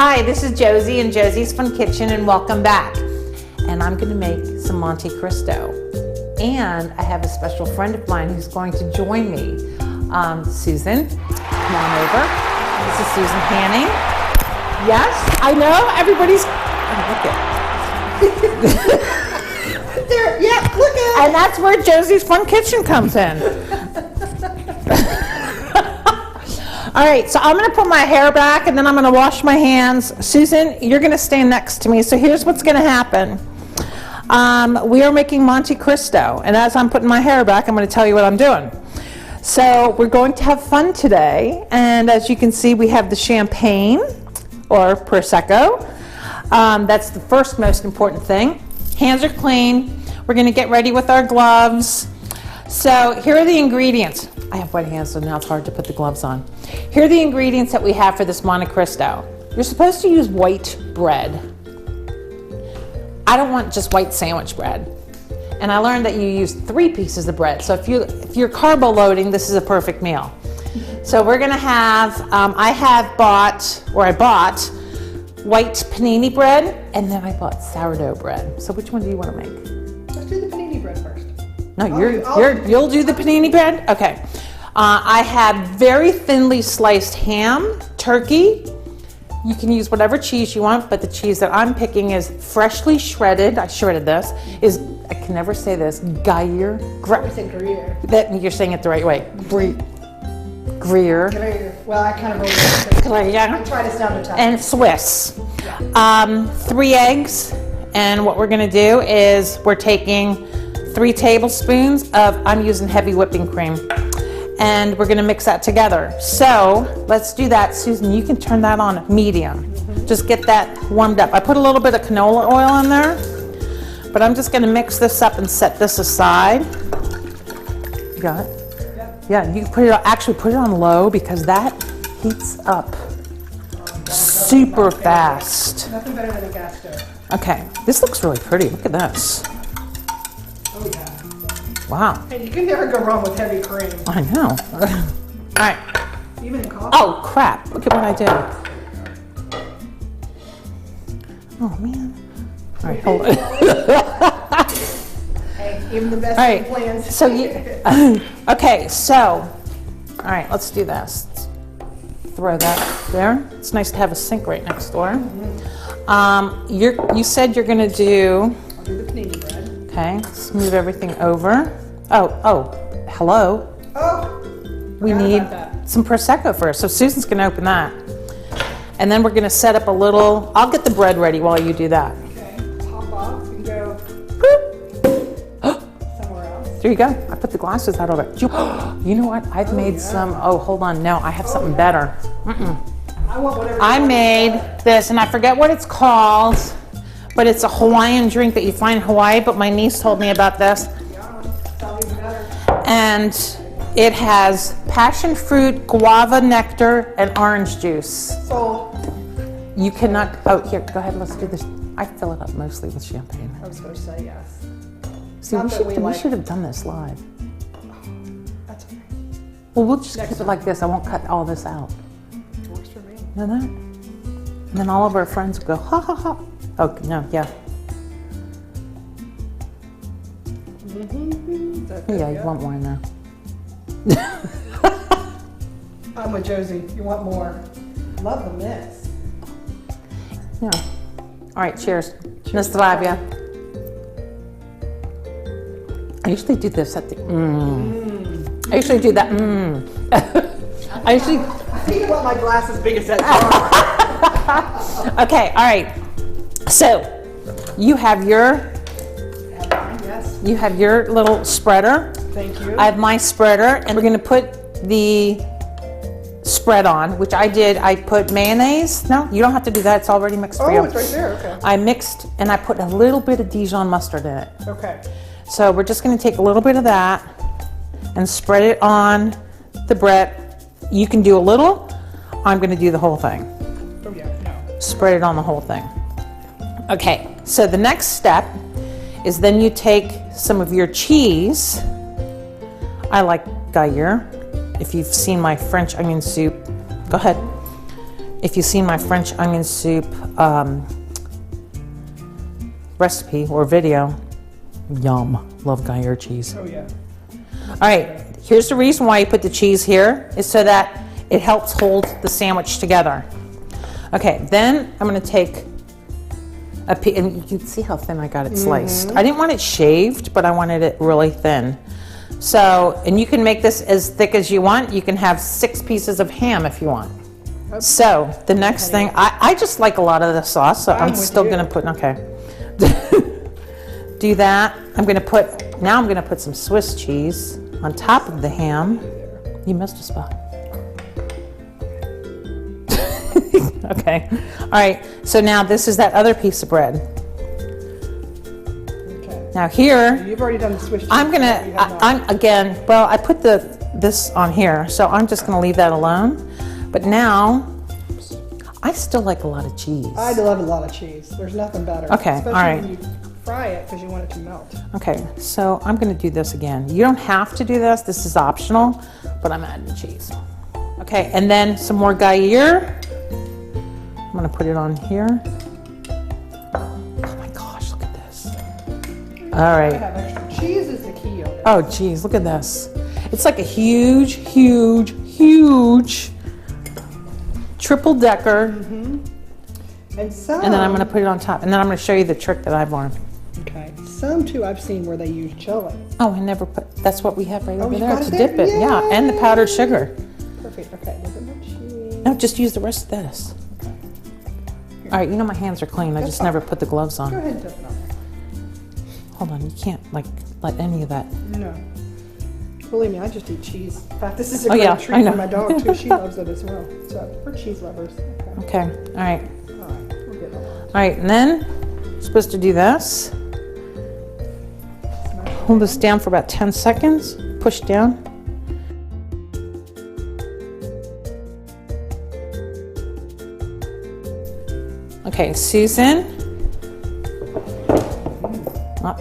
Hi, this is Josie in Josie's Fun Kitchen, and welcome back. And I'm going to make some Monte Cristo. And I have a special friend of mine who's going to join me. Susan, come on over. This is Susan Hanning. Yes, I know, everybody's, look at there, yeah, look at it. And that's where Josie's Fun Kitchen comes in. All right, so I'm gonna put my hair back and then I'm gonna wash my hands. Susan, you're gonna stand next to me. So here's what's gonna happen. We are making Monte Cristo, and as I'm putting my hair back, I'm gonna tell you what I'm doing. So we're going to have fun today, and as you can see, we have the champagne, or Prosecco. That's the first most important thing. Hands are clean. We're gonna get ready with our gloves. So here are the ingredients. I have wet hands, so now it's hard to put the gloves on. Here are the ingredients that we have for this Monte Cristo. You're supposed to use white bread. I don't want just white sandwich bread. And I learned that you use 3 pieces of bread. So if you're carbo loading, this is a perfect meal. So we're gonna have, I bought white panini bread, and then I bought sourdough bread. So which one do you wanna make? Let's do the panini bread first. No, you'll do the panini bread? Okay. I have very thinly sliced ham, turkey. You can use whatever cheese you want, but the cheese that I'm picking is freshly shredded. I shredded this. I can never say this. Gruyere. Gruyere. That you're saying it the right way. Gruyere. Well, I kind of wrote it. Gruyere. I tried to sound Italian. And Swiss. 3 eggs. And what we're gonna do is we're taking 3 tablespoons of, I'm using heavy whipping cream. And we're gonna mix that together. So let's do that. Susan, you can turn that on medium. Just get that warmed up. I put a little bit of canola oil in there, but I'm just gonna mix this up and set this aside. You got it? Yep. Yeah, you can actually put it on low because that heats up super fast. Nothing better than a gas stove. Okay, this looks really pretty. Look at this. Oh yeah. Wow. Hey, you can never go wrong with heavy cream. I know. All right. Even in coffee. Oh crap! Look at what I did. Oh man. All right, hold on. Hey, even the best All right. plans. So okay. So, all right. Let's do this. Let's throw that there. It's nice to have a sink right next door. You said you're gonna do. I'll do the panini bread. Okay. Let's move everything over. Oh. Hello. Oh. We need some Prosecco first. So Susan's gonna open that. And then we're gonna set up a little, I'll get the bread ready while you do that. Okay. Top off. You can go somewhere else. There you go. I put the glasses out of it. You know what? I've made some, hold on. No, I have something better. I want whatever. I made this, and I forget what it's called, but it's a Hawaiian drink that you find in Hawaii, but my niece told me about this. Sounds even better. And it has passion fruit, guava nectar, and orange juice. So. You cannot, here, go ahead, let's do this. I fill it up mostly with champagne. I was supposed to say yes. See, we should have done this live. That's okay. Well, we'll just keep it like this. I won't cut all this out. Works for me. You know that? And then all of our friends will go, ha ha ha. Oh, no, yeah. Yeah, you want more in there. I'm with Josie. You want more? Love the mix. Yeah. All right, cheers. Nostalgia. I usually do this at the, I usually do that, I think about my glass as big as that jar. Okay, all right. So, you have your little spreader. Thank you. I have my spreader, and we're gonna put the spread on, which I did. I put mayonnaise. No, you don't have to do that. It's already mixed for you. Oh, it's right there. Okay. I mixed, and I put a little bit of Dijon mustard in it. Okay. So we're just gonna take a little bit of that and spread it on the bread. You can do a little. I'm gonna do the whole thing. Oh yeah, no. Spread it on the whole thing. Okay, so the next step is then you take some of your cheese. I like Gruyere. If you've seen my French onion soup, go ahead. if you've seen my French onion soup recipe or video, yum, love Gruyere cheese. Oh yeah. All right, here's the reason why you put the cheese here, is so that it helps hold the sandwich together. Okay, then I'm gonna take a piece, and you can see how thin I got it sliced. I didn't want it shaved, but I wanted it really thin. So, and you can make this as thick as you want. You can have 6 pieces of ham if you want. So, the next thing, I just like a lot of the sauce, so I'm still gonna put, okay. Do that. Now I'm gonna put some Swiss cheese on top of the ham. You missed a spot. Okay, all right, so now this is that other piece of bread. Okay. Now here, You've already done the Swiss cheese. I put this on here, so I'm just gonna leave that alone. But now, I still like a lot of cheese. I love a lot of cheese. There's nothing better. Okay, especially all right. when you fry it because you want it to melt. Okay, so I'm gonna do this again. You don't have to do this is optional, but I'm adding cheese. Okay, and then some more Gruyere. I'm gonna put it on here. Oh my gosh, look at this. All I right. have extra cheese is the key of it. Oh geez, look at this. It's like a huge, huge, huge triple decker. And some. And then I'm gonna put it on top. And then I'm gonna show you the trick that I've learned. Okay. Some too I've seen where they use chili. Oh, I never put, that's what we have right over you there got to it there? dip it. Yeah, and the powdered sugar. Perfect. Okay. Look at my cheese. No, just use the rest of this. All right, you know my hands are clean. I just never put the gloves Go on. ahead and dip it on Hold on, you can't like let any of that. there. No. Believe me, I just eat cheese. In fact, this is a Oh, great yeah, I treat know. for my dog too. She loves it as well. So for cheese lovers. Okay. Okay, all right. All right. We'll get it on. All right, and then you're supposed to do this. Hold this down for about 10 seconds. Push down. Okay, Susan. Oh,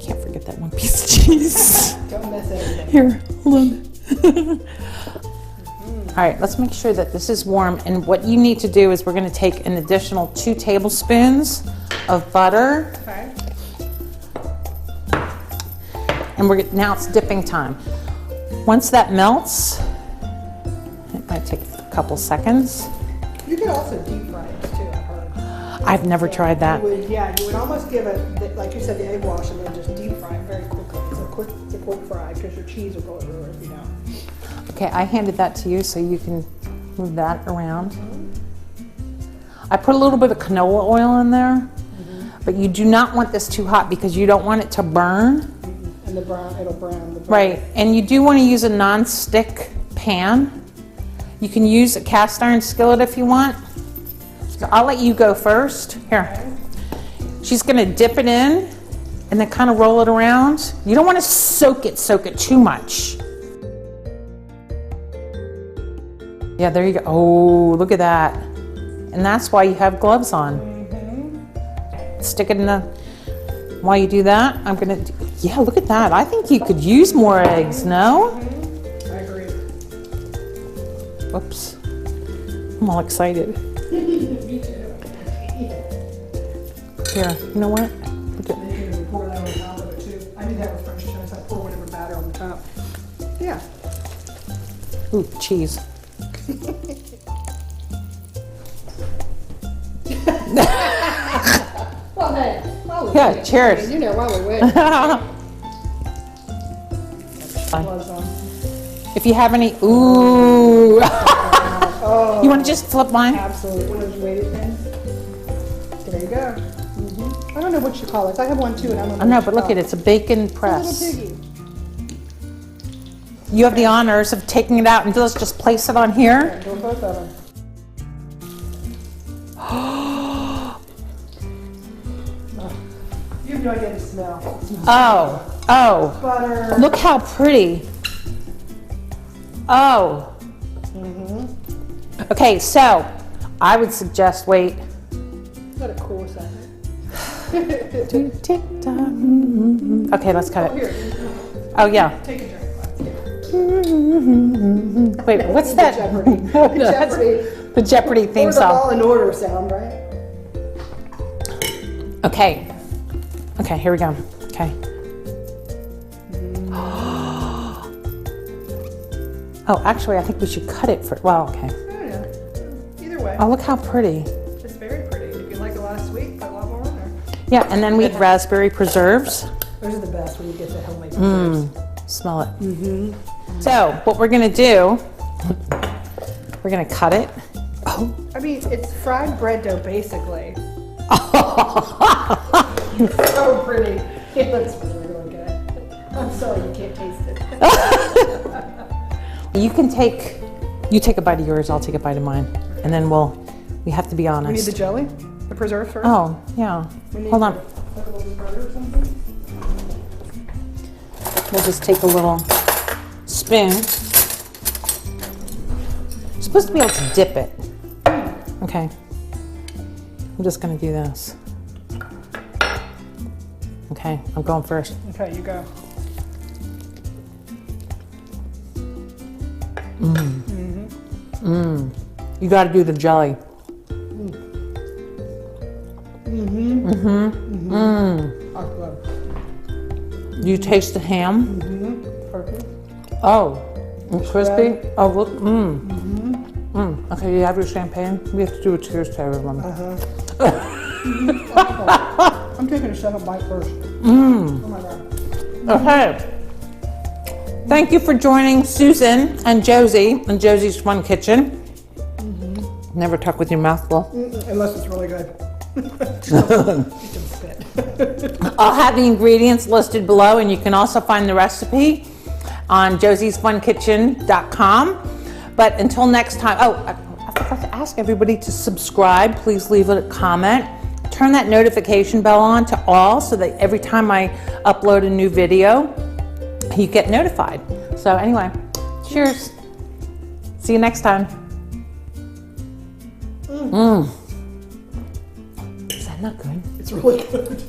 can't forget that one piece of cheese. Don't mess everything. Here, hold on. All right, let's make sure that this is warm. And what you need to do is we're going to take an additional 2 tablespoons of butter. Okay. And now it's dipping time. Once that melts, it might take a couple seconds. You could also deep fry it too, I've heard. I've never tried that. You would almost give it, like you said, the egg wash and then just deep fry it very quickly. It's a quick fry because your cheese will go everywhere if you don't. Okay, I handed that to you so you can move that around. I put a little bit of canola oil in there, but you do not want this too hot because you don't want it to burn. And it'll brown. Right, and you do want to use a non-stick pan. You can use a cast iron skillet if you want. So I'll let you go first. Here. She's going to dip it in and then kind of roll it around. You don't want to soak it too much. Yeah, there you go. Oh, look at that. And that's why you have gloves on. Stick it in the, while you do that, I'm gonna, yeah, look at that. I think you could use more eggs, no? I agree. Whoops. I'm all excited. Me too. Here, you know what? Look at, You can pour that on top of it too. I do that with French toast. I pour whatever batter on the top. Yeah. ooh, cheese. Well, hey. Yeah, cheers. You know, while we wait. Gloves on. If you have any, ooh. Oh, You want to just flip mine? absolutely. One of those weighted things. There you go. I don't know what you call it. I have one too, and I don't know. I know, what but you look call at it. It's a bacon Little press. piggy. You have the honors of taking it out and let's just place it on here. Do both of them. You have no idea the smell. Oh, oh. Butter. Look how pretty. Oh. Okay, so I would suggest wait. Let it cool a second. Okay, let's cut it. Here, Oh, yeah. take a drink. Wait, what's that? Jeopardy. No, that's- Jeopardy. The Jeopardy theme Or the song. Law and Order sound, right? Okay. Okay, here we go. Okay. Oh, actually, I think we should cut it for, well, okay. Oh, yeah. Either way, Oh, look how pretty. it's very pretty. If you like a lot of sweet, put a lot more in there. Yeah, and then we have raspberry preserves. Those are the best when you get the homemade preserves. Smell it. So, what we're gonna do, we're gonna cut it. Oh. I mean, it's fried bread dough, basically. So pretty. It looks really, really good. I'm sorry you can't taste it. You take a bite of yours, I'll take a bite of mine. And then we have to be We need honest. the jelly, the preserves first. Oh, yeah. We need Hold on. like a little butter or something. We'll just take a little spoon. You're supposed to be able to dip it. Okay. I'm just gonna do this. Okay, I'm going first. Okay, you go. You gotta do the jelly. Awesome. Do you taste the ham? Perfect. Oh, and crispy. Oh, look. Okay, you have your champagne? We have to do a cheers to everyone. I'm taking a second bite first. Oh my God. Okay. Thank you for joining Susan and Josie in Josie's Fun Kitchen. Never talk with your mouth full. Unless it's really good. Spit. I'll have the ingredients listed below, and you can also find the recipe on josiesfunkitchen.com. But until next time, I forgot to ask everybody to subscribe. Please leave a comment. Turn that notification bell on to all so that every time I upload a new video, you get notified. So anyway, cheers. See you next time. Is that not good? It's really good.